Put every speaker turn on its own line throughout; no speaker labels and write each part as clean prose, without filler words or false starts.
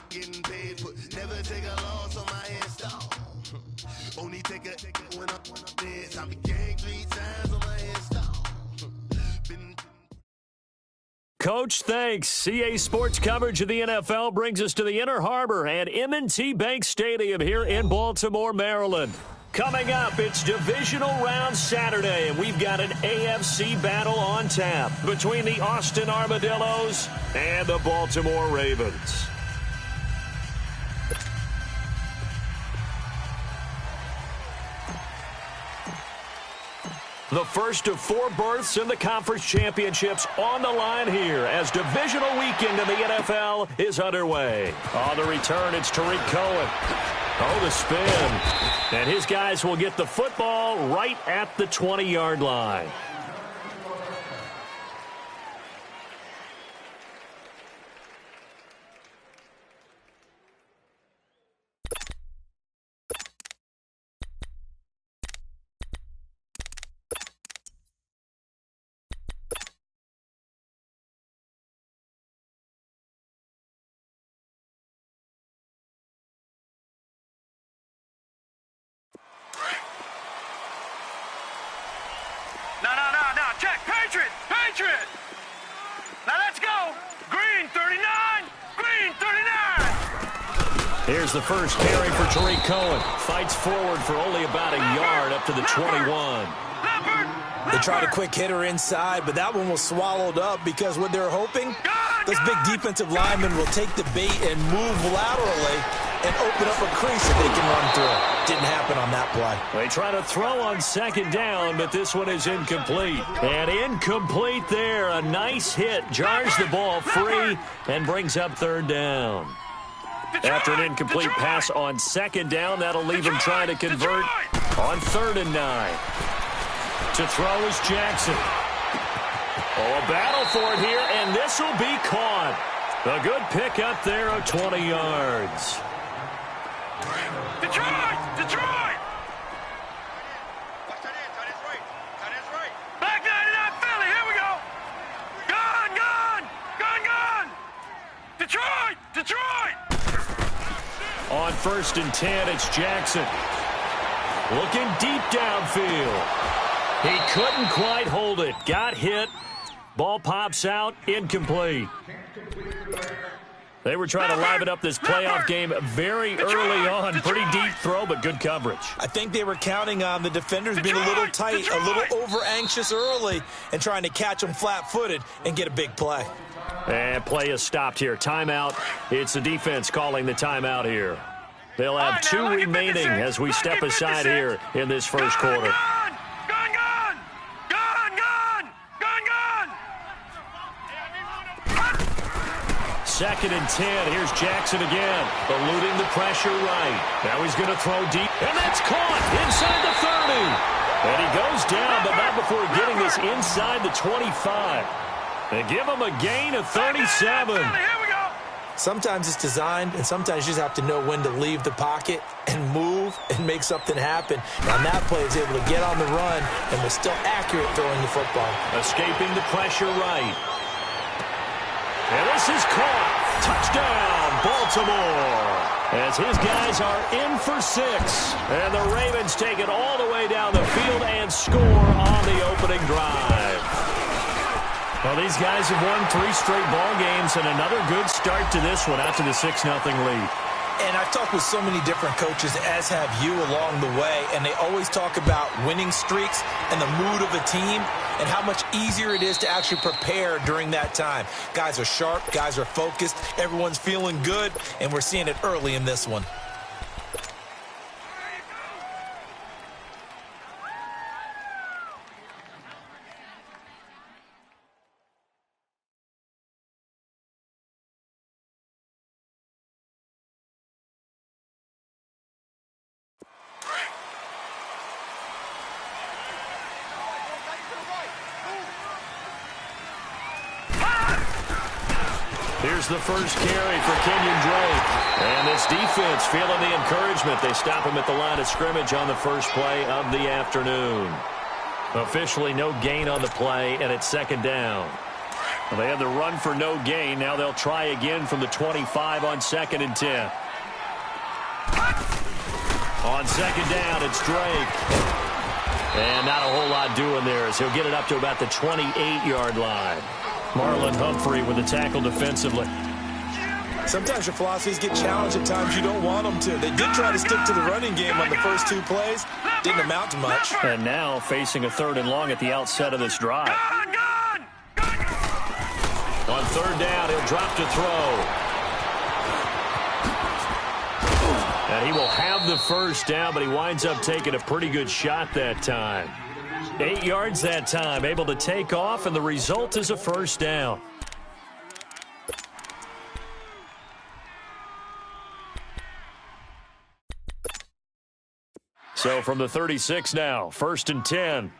Getting paid, but never take a loss on my install. Only take a when I'm dead. I be gang 3 times on my install.
Coach, thanks. CA Sports coverage of the NFL brings us to the Inner Harbor and M&T Bank Stadium here in Baltimore, Maryland. Coming up, it's Divisional Round Saturday, and we've got an AFC battle on tap between the Austin Armadillos and the Baltimore Ravens. The first of 4 berths in the conference championships on the line here as divisional weekend in the NFL is underway. On the return, it's Tariq Cohen. Oh, the spin. And his guys will get the football right at the 20-yard line.
No, check, Patriot! Now let's go! Green 39! Green 39!
Here's the first carry for Tariq Cohen. Fights forward for only about a yard up to the 21.
They tried a quick hitter inside, but that one was swallowed up because what they're hoping, this big defensive lineman will take the bait and move laterally and open up a crease that they can run through. Didn't happen on that play.
They try to throw on second down, but this one is incomplete. And incomplete there. A nice hit. Jars the ball free and brings up third down. After an incomplete pass on second down, that'll leave him trying to convert on 3rd and 9. To throw is Jackson. Oh, a battle for it here, and this will be caught. A good pick up there of 20 yards.
Detroit! Back 99 Philly, here we go! Gone! Detroit!
On 1st and 10, it's Jackson. Looking deep downfield. He couldn't quite hold it. Got hit. Ball pops out. Incomplete. They were trying to liven up this playoff game very early on. Pretty deep throw, but good coverage.
I think they were counting on the defenders being a little tight, a little over-anxious early, and trying to catch them flat-footed and get a big play.
And play is stopped here. Timeout. It's the defense calling the timeout here. They'll have 2 remaining as we step aside here in this first quarter. Second and 10. Here's Jackson again. Eluding the pressure right. Now he's going to throw deep. And that's caught inside the 30. And he goes down, but not before getting this inside the 25. They give him a gain of 37.
Sometimes it's designed, and sometimes you just have to know when to leave the pocket and move and make something happen. On that play, he was able to get on the run and was still accurate throwing the football.
Escaping the pressure right. And this is caught. Touchdown, Baltimore. As his guys are in for 6. And the Ravens take it all the way down the field and score on the opening drive. Well, these guys have won 3 straight ball games and another good start to this one out to the 6-0 lead.
And I've talked with so many different coaches, as have you along the way, and they always talk about winning streaks and the mood of a team and how much easier it is to actually prepare during that time. Guys are sharp, guys are focused, everyone's feeling good, and we're seeing it early in this one.
Here's the first carry for Kenyon Drake. And this defense feeling the encouragement. They stop him at the line of scrimmage on the first play of the afternoon. Officially no gain on the play, and it's 2nd down. Well, they had the run for no gain. Now they'll try again from the 25 on 2nd and 10. On 2nd down, it's Drake. And not a whole lot doing there as he'll get it up to about the 28-yard line. Marlon Humphrey with the tackle defensively.
Sometimes your philosophies get challenged at times you don't want them to. They did try to stick to the running game on the first 2 plays. Didn't amount to much.
And now facing a 3rd and long at the outset of this drive. On 3rd down, he'll drop to throw. And he will have the first down, but he winds up taking a pretty good shot that time. 8 yards that time, able to take off, and the result is a first down. So from the 36 now, 1st and 10.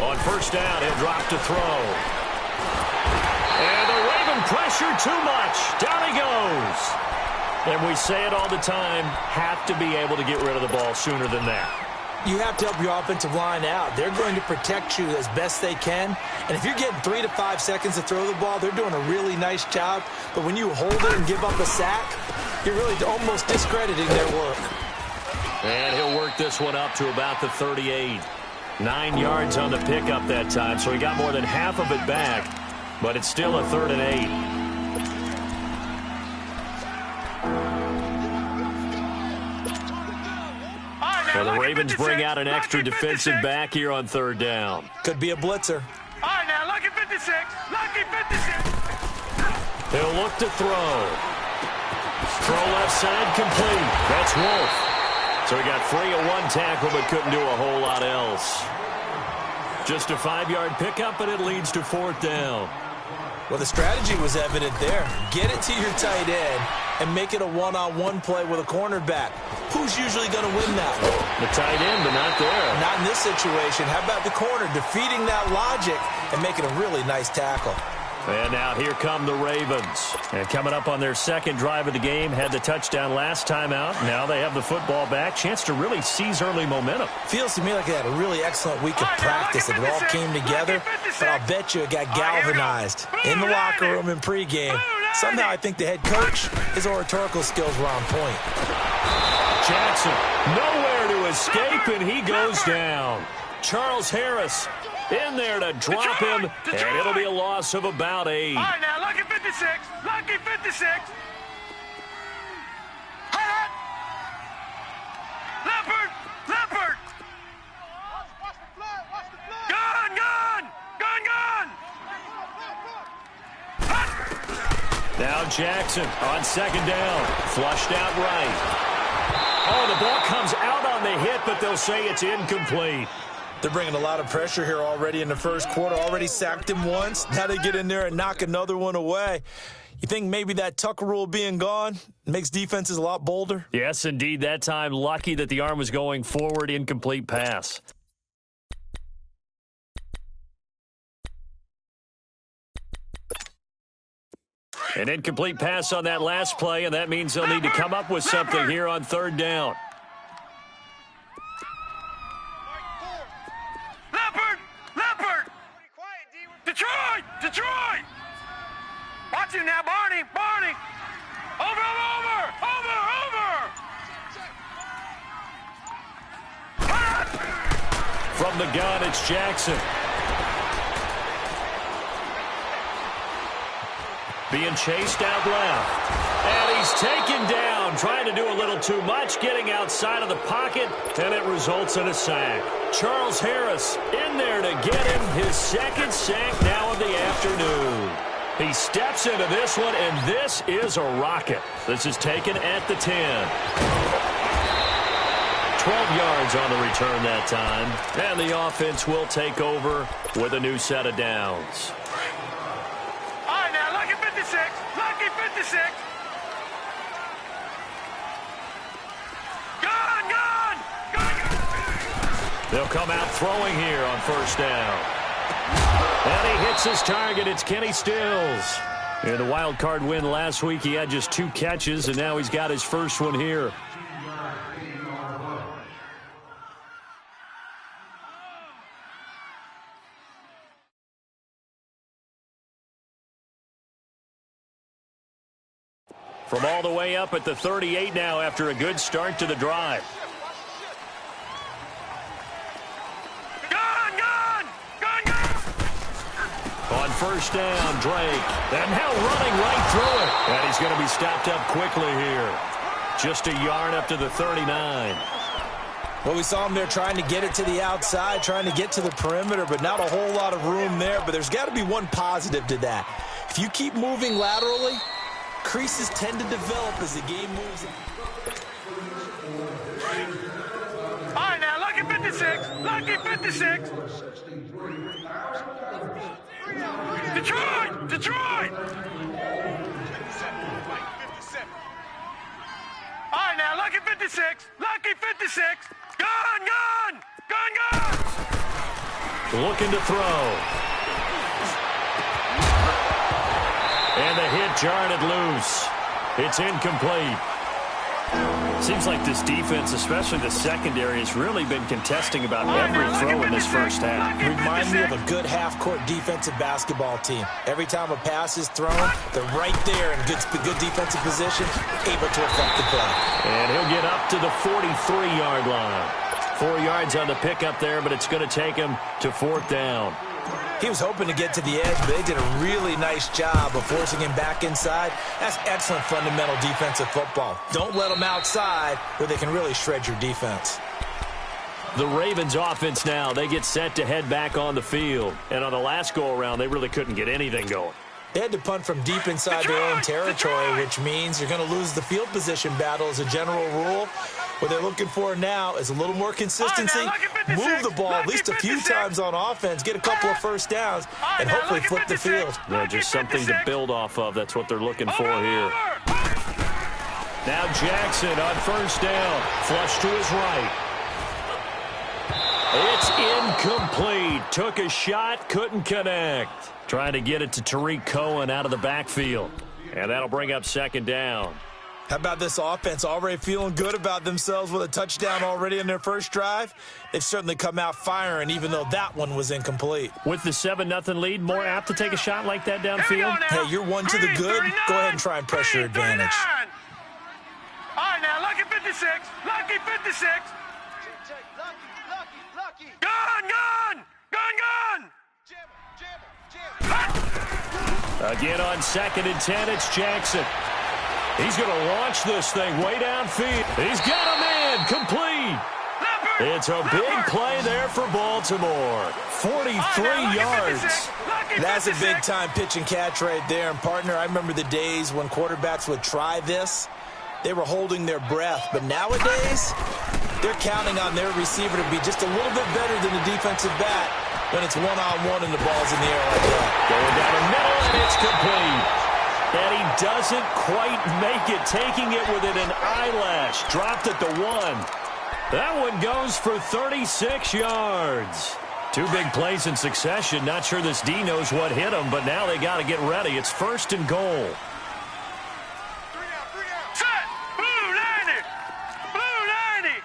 On 1st down, he'll drop to throw. And the Raven pressure too much. Down he goes. And we say it all the time, have to be able to get rid of the ball sooner than that.
You have to help your offensive line out. They're going to protect you as best they can. And if you're getting 3 to 5 seconds to throw the ball, they're doing a really nice job. But when you hold it and give up a sack, you're really almost discrediting their work.
And he'll work this one up to about the 38. 9 yards on the pickup that time, so he got more than half of it back. But it's still a 3rd and 8. Well, the Ravens bring out an extra defensive back here on 3rd down.
Could be a blitzer.
All right, now, lucky 56. Lucky 56.
He'll look to throw. Throw left side complete. That's Wolf. So he got free of 1 tackle but couldn't do a whole lot else. Just a 5-yard pickup, and it leads to 4th down.
Well, the strategy was evident there. Get it to your tight end and make it a one-on-one play with a cornerback. Who's usually going to win that one?
The tight end, but not there.
Not in this situation. How about the corner defeating that logic and making a really nice tackle?
And now here come the Ravens. And coming up on their 2nd drive of the game, had the touchdown last time out. Now they have the football back. Chance to really seize early momentum.
Feels to me like they had a really excellent week of practice. It all came together, but I'll bet you it got galvanized in the locker room in pregame. Somehow I think the head coach, his oratorical skills were on point.
Jackson, nowhere to escape, and he goes down. Charles Harris in there to drop him, and it'll be a loss of about 8.
All right, now, lucky 56. Lucky 56. Leopard. Leopard. Watch the flood. Watch the flood. Gun.
Now Jackson on 2nd down. Flushed out right. Oh, the ball comes out on the hit, but they'll say it's incomplete.
They're bringing a lot of pressure here already in the first quarter. Already sacked him once. Now they get in there and knock another one away. You think maybe that Tucker rule being gone makes defenses a lot bolder?
Yes, indeed. That time, lucky that the arm was going forward. Incomplete pass. An incomplete pass on that last play, and that means they'll need to come up with something here on 3rd down.
Detroit! Watch him now, Barney! Over!
From the gun, it's Jackson. Being chased out left. And he's taken down, trying to do a little too much, getting outside of the pocket, and it results in a sack. Charles Harris in there to get him his 2nd sack now of the afternoon. He steps into this one, and this is a rocket. This is taken at the 10. 12 yards on the return that time, and the offense will take over with a new set of downs.
All right, now, lucky 56. Lucky 56.
They'll come out throwing here on 1st down. And he hits his target. It's Kenny Stills. In the wild card win last week, he had just 2 catches, and now he's got his first one here. From all the way up at the 38 now after a good start to the drive. On first down, Drake. And now running right through it. And he's going to be stopped up quickly here. Just a yard up to the 39.
Well, we saw him there trying to get it to the outside, trying to get to the perimeter, but not a whole lot of room there. But there's got to be one positive to that. If you keep moving laterally, creases tend to develop as the game moves.
All right, now, lucky 56. Lucky 56. Detroit! Detroit! All right, now, lucky 56. Lucky 56. Gone, gone! Gone, gone!
Looking to throw. And the hit jarred it loose. It's incomplete. Seems like this defense, especially the secondary, has really been contesting about every throw in this first half.
Reminds me of a good half-court defensive basketball team. Every time a pass is thrown, they're right there in good defensive position, able to affect the play.
And he'll get up to the 43-yard line. 4 yards on the pickup there, but it's going to take him to fourth down.
He was hoping to get to the edge, but they did a really nice job of forcing him back inside. That's excellent fundamental defensive football. Don't let them outside where they can really shred your defense.
The Ravens offense now, they get set to head back on the field. And on the last go-around, they really couldn't get anything going.
They had to punt from deep inside their own territory, which means you're going to lose the field position battle as a general rule. What they're looking for now is a little more consistency, move the ball at least a few times on offense, get a couple of first downs, and hopefully flip the field.
Yeah, just something to build off of. That's what they're looking for here. Now Jackson on first down. Flush to his right. It's incomplete. Took a shot, couldn't connect. Trying to get it to Tariq Cohen out of the backfield. And that'll bring up second down.
How about this offense already feeling good about themselves with a touchdown already in their first drive? They've certainly come out firing, even though that one was incomplete.
With the 7-0 lead, more apt to take a shot like that downfield?
Hey, you're one to the good. Go ahead and try and press your advantage.
All right, now, lucky 56. Lucky 56. Gone, gone! Gone, gone!
Again on 2nd and 10, it's Jackson. He's going to launch this thing way downfield. He's got a man complete. It's a big play there for Baltimore. 43 yards.
That's a big-time pitch and catch right there. And, partner, I remember the days when quarterbacks would try this. They were holding their breath. But nowadays, they're counting on their receiver to be just a little bit better than the defensive back when it's one-on-one and the ball's in the air like that.
Going down the middle, and it's complete. And he doesn't quite make it, taking it within an eyelash. Dropped at the 1. That one goes for 36 yards. 2 big plays in succession. Not sure this D knows what hit him, but now they got to get ready. It's 1st and goal.
Set! Blue 90! Blue 90!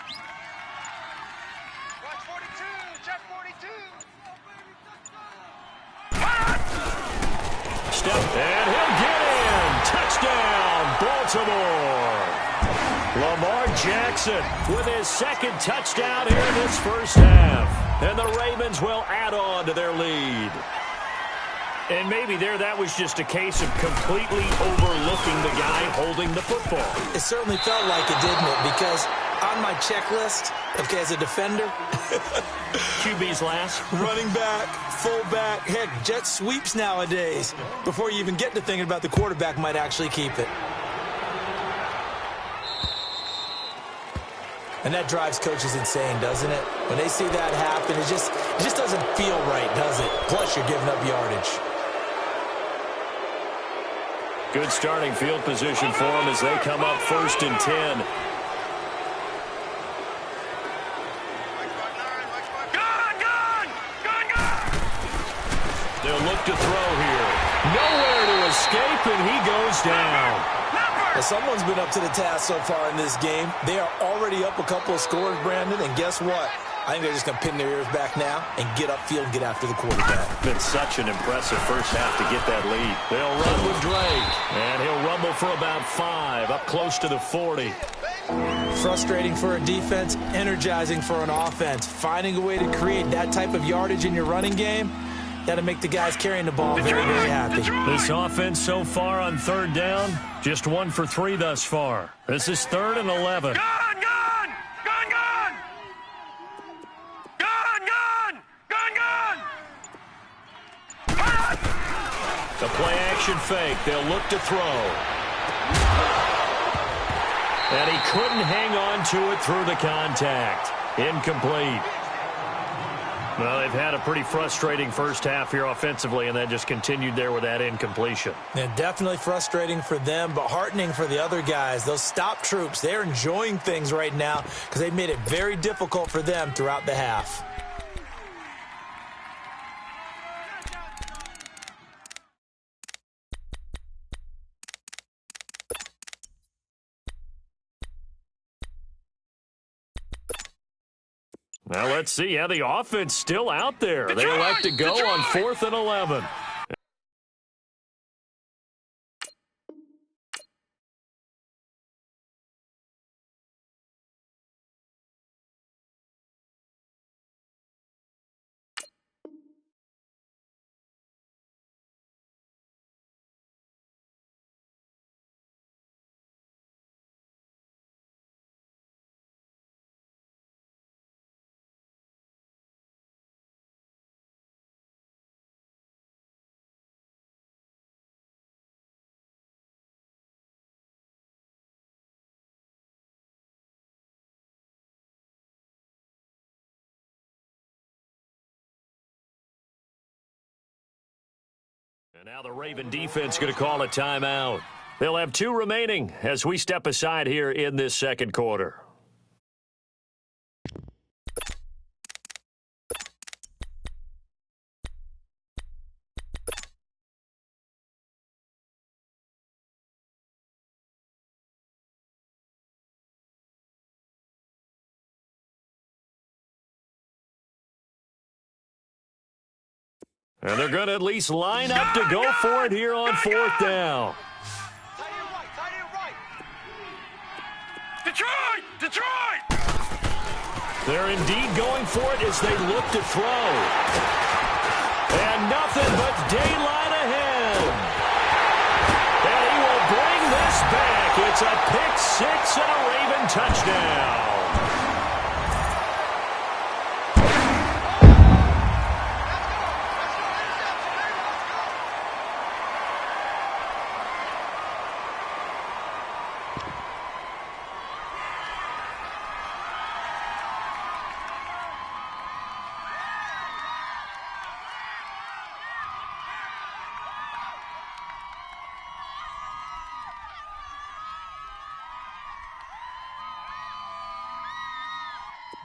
Watch 42! Check 42!
Step, and he'll get in. Touchdown, Baltimore. Lamar Jackson with his 2nd touchdown here in this first half. And the Ravens will add on to their lead. And maybe that was just a case of completely overlooking the guy holding the football.
It certainly felt like it, didn't it? Because on my checklist, okay, as a defender,
QB's last.
running back, fullback, heck, jet sweeps nowadays. Before you even get to thinking about the quarterback might actually keep it. And that drives coaches insane, doesn't it? When they see that happen, it just doesn't feel right, does it? Plus, you're giving up yardage.
Good starting field position for them as they come up 1st and 10. They'll look to throw here. Nowhere to escape, and he goes down.
Well, someone's been up to the task so far in this game. They are already up a couple of scores, Brandon, and guess what? I think they're just going to pin their ears back now and get upfield and get after the quarterback.
Been such an impressive first half to get that lead. They'll run with Drake, and he'll rumble for about 5, up close to the 40.
Frustrating for a defense, energizing for an offense. Finding a way to create that type of yardage in your running game, that'll make the guys carrying the ball very, very happy.
This offense so far on third down, just 1 for 3 thus far. This is 3rd and 11.
Gone! Gone! Gone! Gone! Gone! Gone! Gone! Gone!
The play-action fake. They'll look to throw. And he couldn't hang on to it through the contact. Incomplete. Well, they've had a pretty frustrating first half here offensively, and then just continued there with that incompletion.
And definitely frustrating for them, but heartening for the other guys. Those stop troops, they're enjoying things right now because they've made it very difficult for them throughout the half.
Now let's see. Yeah, the offense still out there. They elect to go on 4th and 11. And now the Raven defense going to call a timeout. They'll have 2 remaining as we step aside here in this second quarter. And they're going to at least line up to go for it here on 4th down.
Detroit! Detroit!
They're indeed going for it as they look to throw. And nothing but daylight ahead. And he will bring this back. It's a pick 6 and a Raven touchdown.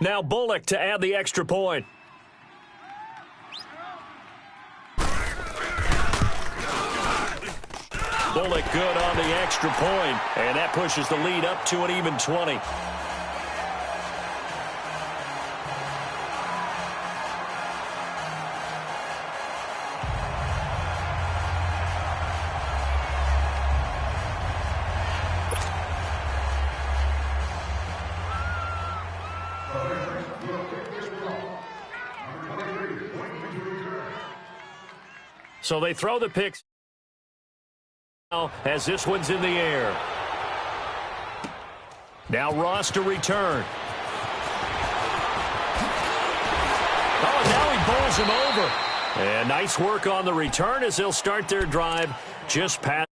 Now Bullock to add the extra point. Bullock good on the extra point, and that pushes the lead up to an even 20. So they throw the picks now as this one's in the air. Now Ross to return. Oh, now he bowls him over. And nice work on the return as they'll start their drive just past.